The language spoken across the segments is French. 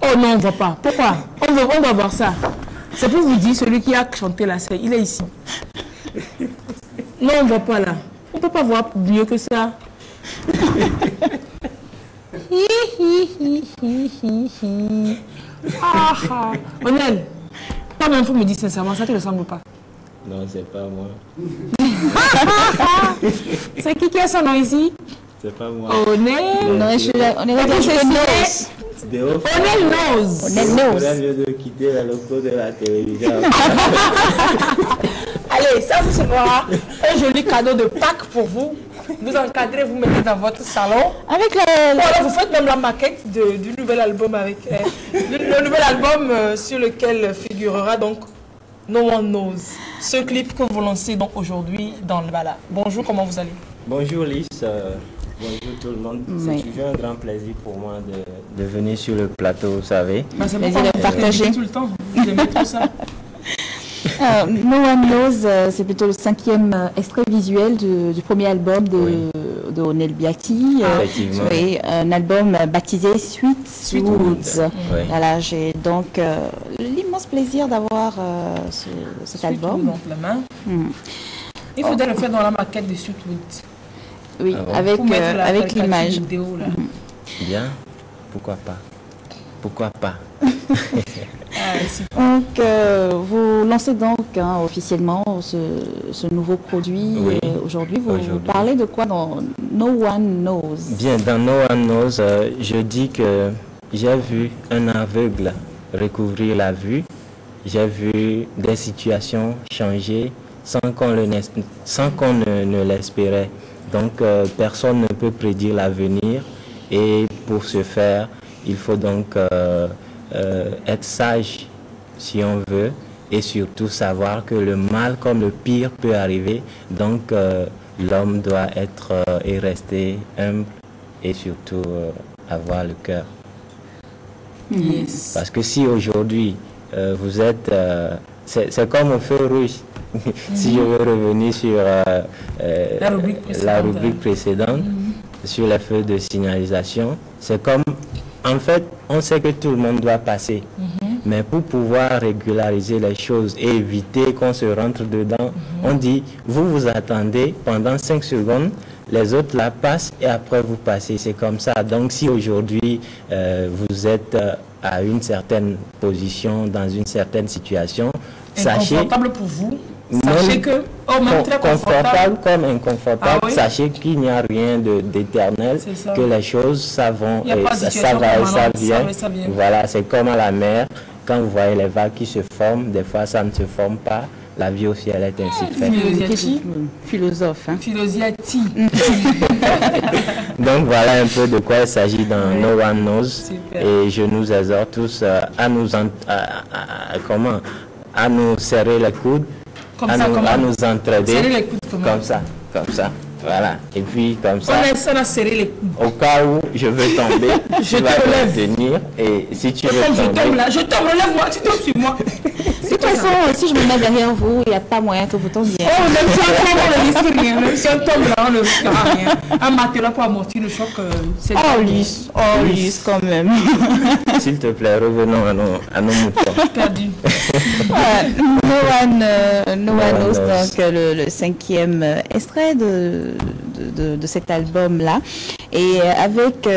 Oh non, on ne voit pas. Pourquoi? On va voir ça. C'est pour vous dire, celui qui a chanté la scène, il est ici. Non, on ne voit pas là. On ne peut pas voir mieux que ça. Onel, pas même faut me dire sincèrement, ça te ressemble pas? Non, c'est pas moi. C'est qui a son nom ici? C'est pas moi. Onel. Non, on est Nose. Onel Nose. Onel Nose. On vient de quitter la loco de la télévision. Allez, ça vous sera un joli cadeau de Pâques pour vous. Vous encadrez, vous mettez dans votre salon. Avec le... Voilà, vous faites même la maquette du nouvel album avec le nouvel album sur lequel figurera donc No One Knows. Ce clip que vous lancez donc aujourd'hui dans le Bala. Bonjour, comment vous allez? Bonjour Lys, bonjour tout le monde. C'est toujours un grand plaisir pour moi de venir sur le plateau, vous savez. C'est plaisir de partager tout le temps. J'aime tout ça. No One Knows, c'est plutôt le 5e extrait visuel du premier album de Onel Biati. Oui, un album baptisé Sweet Woods. Oui. Voilà, j'ai donc l'immense plaisir d'avoir cet album. Donc, la main. Il faudrait le faire dans la maquette de Sweet Woods. Oui, avec l'image. Bien, pourquoi pas? Pourquoi pas? Donc, vous lancez donc officiellement ce nouveau produit aujourd'hui. Vous parlez de quoi dans No One Knows? Bien, dans No One Knows, je dis que j'ai vu un aveugle recouvrir la vue. J'ai vu des situations changer sans qu'on ne l'espérait. Donc, personne ne peut prédire l'avenir. Et pour ce faire, il faut donc être sage si on veut et surtout savoir que le mal comme le pire peut arriver. Donc l'homme doit être et rester humble et surtout avoir le cœur. Yes. Parce que si aujourd'hui vous êtes... c'est comme au feu rouge. Si je veux revenir sur la rubrique précédente, sur les feux de signalisation, c'est comme... En fait, on sait que tout le monde doit passer. Mais pour pouvoir régulariser les choses et éviter qu'on se rentre dedans, on dit, vous attendez pendant 5 secondes, les autres la passent et après vous passez. C'est comme ça. Donc si aujourd'hui, vous êtes à une certaine position, dans une certaine situation, sachez... Inconfortable pour vous. Sachez que, même très confortable comme inconfortable, sachez qu'il n'y a rien d'éternel, que les choses, ça vont, ça va et ça vient. Voilà, c'est comme à la mer, quand vous voyez les vagues qui se forment, des fois ça ne se forme pas. La vie aussi, elle est ainsi faite. Philosophe. Philosiati. Donc voilà un peu de quoi il s'agit dans No One Knows. Super. Et je nous exhorte tous à nous serrer les coudes. À nous entraider comme ça. Voilà. Et puis comme ça, on a serré les coudes. Au cas où je veux tomber, je tu vas te relève. tenir. Et si tu veux tomber, je tombe là, je tombe, relève-moi, tu tombes sur moi. De toute façon, si je me mets derrière vous, il n'y a pas moyen que vous tombiez. Oh, même si on tombe, on ne risque rien. Même si on tombe là, on ne risquera rien. Un matelas pour amortir le choc, c'est... Lys, quand même. S'il te plaît, revenons à nos moutons. Perdu. No One Knows, donc le 5e extrait de cet album-là. Et avec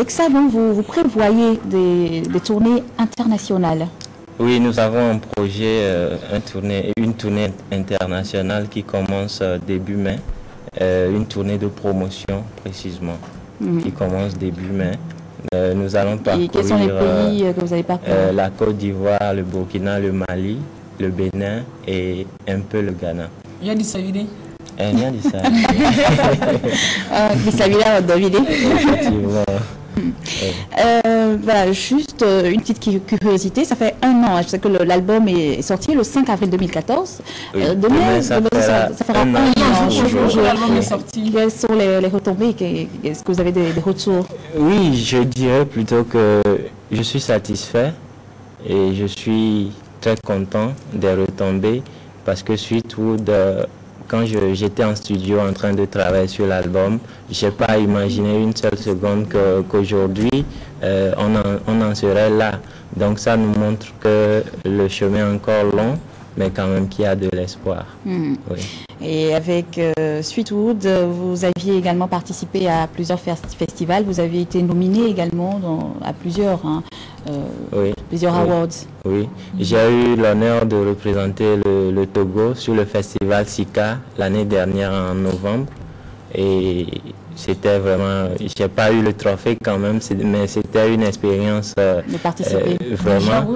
ça, donc, vous prévoyez des tournées internationales? Oui, nous avons un projet, une tournée internationale qui commence début mai, une tournée de promotion précisément, qui commence début mai. Nous allons parcourir quels sont les pays que vous allez parcourir? La Côte d'Ivoire, le Burkina, le Mali, le Bénin et un peu le Ghana. Il y a dit ça, vidé. Il y a dit ça. Effectivement. Voilà, juste une petite curiosité, ça fait 1 an, je sais que l'album est sorti le 5 avril 2014. Demain, ça fera 1 an que l'album est sorti. Quelles sont les retombées? Est-ce que vous avez des retours? Oui, je dirais plutôt que je suis satisfait et je suis très content des retombées parce que Sweet Woods, quand j'étais en studio en train de travailler sur l'album, je n'ai pas imaginé une seule seconde qu'aujourd'hui, on en serait là. Donc ça nous montre que le chemin est encore long, mais quand même qu'il y a de l'espoir. Oui. Et avec Sweetwood, vous aviez également participé à plusieurs festivals. Vous avez été nominé également à plusieurs, plusieurs awards. Oui, j'ai eu l'honneur de représenter le Togo sur le festival Sika l'année dernière en novembre. Et c'était vraiment, j'ai pas eu le trophée quand même, mais c'était une expérience de participer. Vraiment.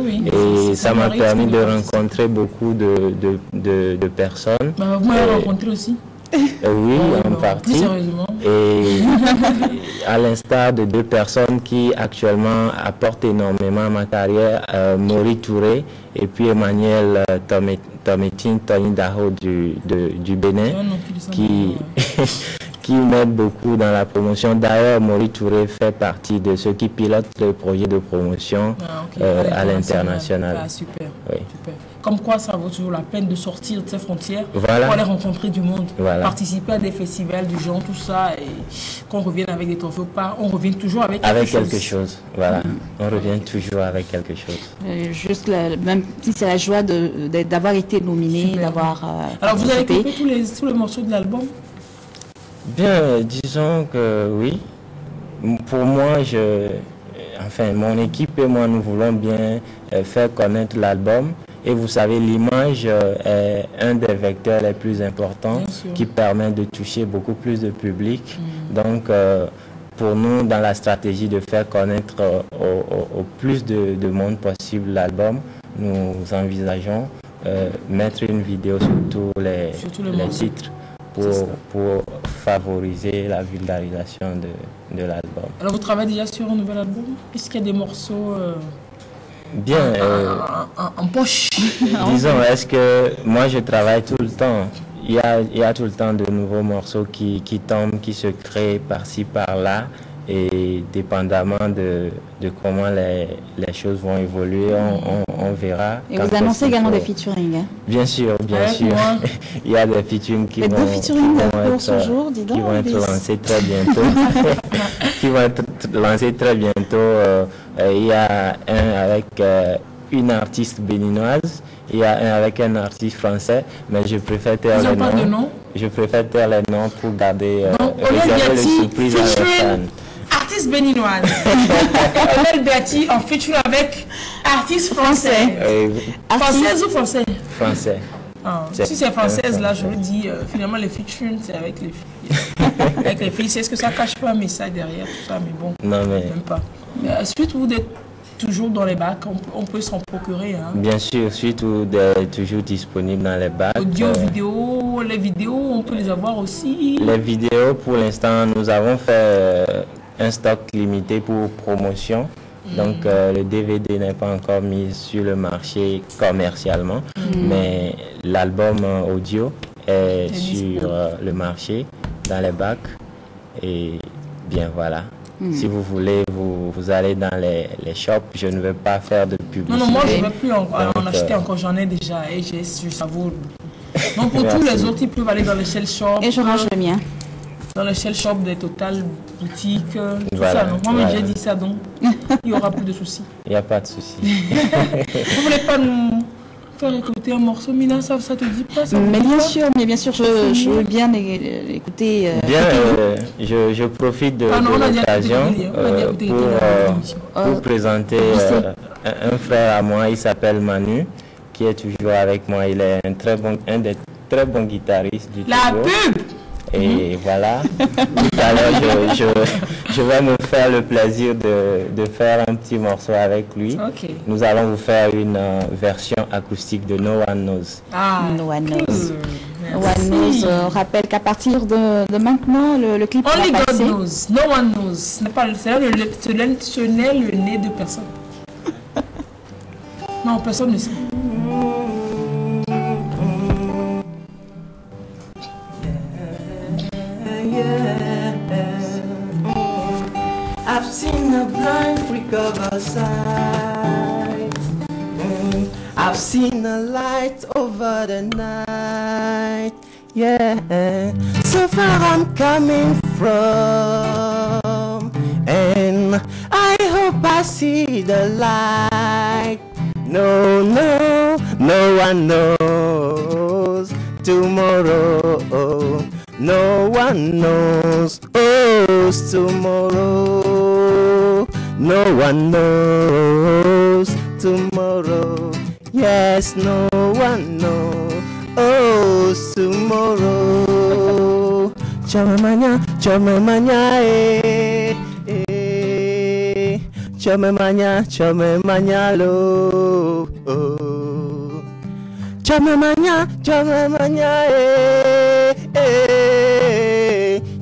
Et ça m'a permis de rencontrer beaucoup de personnes. Vous m'avez rencontré aussi? Oui, en partie. Sérieusement. Et à l'instar de deux personnes qui actuellement apportent énormément à ma carrière, Maury Touré et puis Emmanuel Tometine Tony Daho du Bénin, qui m'aide beaucoup dans la promotion. D'ailleurs, Maury Touré fait partie de ceux qui pilotent le projet de promotion à l'international. Ah, super. Oui. Super. Comme quoi, ça vaut toujours la peine de sortir de ses frontières pour aller rencontrer du monde, participer à des festivals du genre, tout ça, et qu'on revienne avec des trophées ou pas, on revient toujours avec quelque chose. Voilà, on revient toujours avec quelque chose. Juste, même si c'est la joie d'avoir été nominé, d'avoir Alors, vous avez écouté tous les morceaux de l'album? Bien, disons que oui. Pour moi, mon équipe et moi, nous voulons bien faire connaître l'album. Et vous savez, l'image est un des vecteurs les plus importants qui permet de toucher beaucoup plus de public. Donc, pour nous, dans la stratégie de faire connaître au plus de monde possible l'album, nous envisageons mettre une vidéo sur tous les titres pour favoriser la vulgarisation de l'album. Alors, vous travaillez déjà sur un nouvel album? Puisqu'il y a des morceaux... Bien, en poche. Disons, est-ce que moi je travaille tout le temps. Il y a tout le temps de nouveaux morceaux qui tombent, qui se créent par-ci, par-là. Et dépendamment de comment les choses vont évoluer, on verra. Et vous annoncez également des featuring, hein? Bien sûr, bien sûr. Il y a des featuring qui vont être lancés très bientôt. Il y a un avec une artiste béninoise, il y a un avec un artiste français, mais je préfère taire les noms. Je préfère taire les noms pour garder réserver les surprises à la fan. Artiste béninoise. Olel Beati en featuring avec artiste français. Française ou français? Français. Si c'est française, là, je veux dire, finalement, les featuring, c'est avec les filles. Avec les filles, est-ce que ça cache pas un message derrière tout ça? Mais bon, non, mais... même pas. Ensuite, vous êtes toujours dans les bacs, on peut s'en procurer. Hein. Bien sûr, surtout toujours disponible dans les bacs. Audio, vidéo, les vidéos, on peut les avoir aussi. Les vidéos, pour l'instant, nous avons fait un stock limité pour promotion. Donc le DVD n'est pas encore mis sur le marché commercialement, mais l'album audio est sur le marché, dans les bacs. Et bien voilà. Si vous voulez, vous allez dans les shops. Je ne vais pas faire de publicité. Non, moi je ne vais plus en acheter encore, j'en ai déjà. Et ça vaut. Donc pour tous les autres, ils peuvent aller dans les Shell Shop. Et je range le mien. Dans le Shell Shop des Total boutiques, tout ça. Non? Moi, j'ai dit ça, donc il n'y aura plus de soucis. Il n'y a pas de soucis. Vous voulez pas nous faire écouter un morceau, Mina? Ça te dit pas ça? Mais bien sûr, je veux bien écouter. Bien, je profite de l'occasion pour présenter un frère à moi. Il s'appelle Manu, qui est toujours avec moi. Il est un des très bons guitaristes du Togo. La pub! Et voilà, tout à l'heure, je vais me faire le plaisir de faire un petit morceau avec lui. Nous allons vous faire une version acoustique de No One Knows. No One Knows. No One Knows rappelle qu'à partir de maintenant, le clip Only va passer. God knows. No One Knows. Ce n'est le nez de personne. Non, personne ne sait. I've seen a blind recover sight. I've seen a light over the night. Yeah, so far I'm coming from, and I hope I see the light. No, no, no one knows tomorrow. No one knows tomorrow. No one knows tomorrow. Yes, no one knows tomorrow. Chamemanya, chamemanya, chamemanya, chamemanya lo. Chamemanya, chamemanya,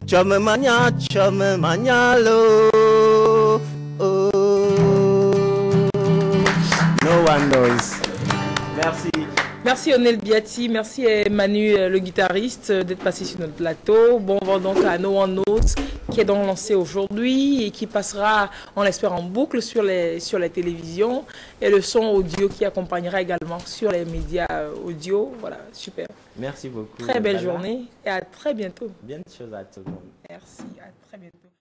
chamemanya, chamemanya lo. No one knows. Merci. Merci Onel Biati, merci Manu le guitariste d'être passé sur notre plateau. Bon vent donc à No One Knows qui est donc lancé aujourd'hui et qui passera, on l'espère, en boucle sur les télévisions et le son audio qui accompagnera également sur les médias audio. Voilà, super. Merci beaucoup. Très belle journée et à très bientôt. Bien de choses à tout le monde. Merci, à très bientôt.